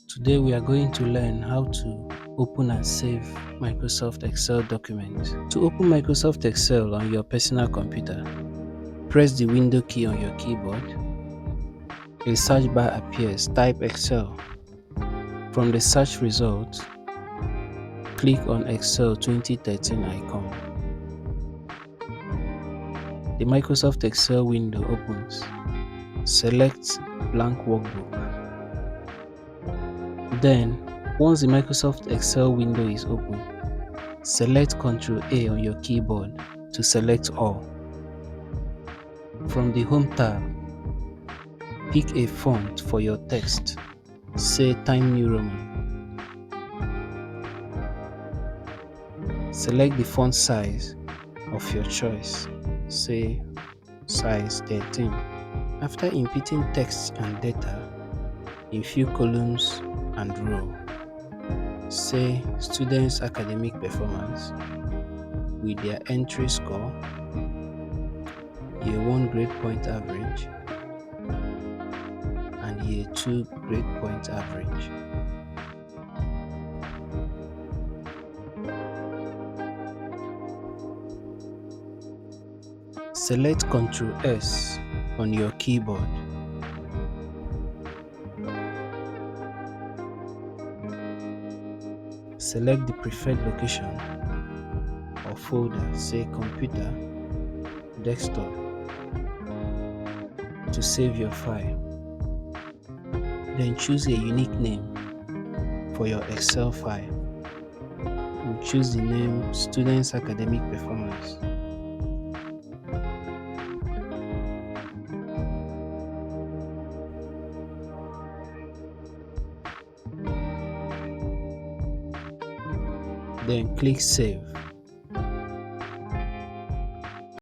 Today we are going to learn how to open and save Microsoft Excel documents. To open Microsoft Excel on your personal computer, press the window key on your keyboard. A search bar appears. Type Excel. From the search results, click on Excel 2013 icon. The Microsoft Excel window opens. Select Blank Workbook. Then, once the Microsoft Excel window is open, select Ctrl A on your keyboard to select all. From the Home tab, pick a font for your text, say Times New Roman. Select the font size of your choice, say size 13. After inputting text and data in few columns and row, say students' academic performance with their entry score, Year 1 grade point average, and Year 2 grade point average. Select Ctrl S on your keyboard. Select the preferred location or folder, say Computer, Desktop, to save your file. Then choose a unique name for your Excel file. We'll choose the name Students Academic Performance. Then click Save.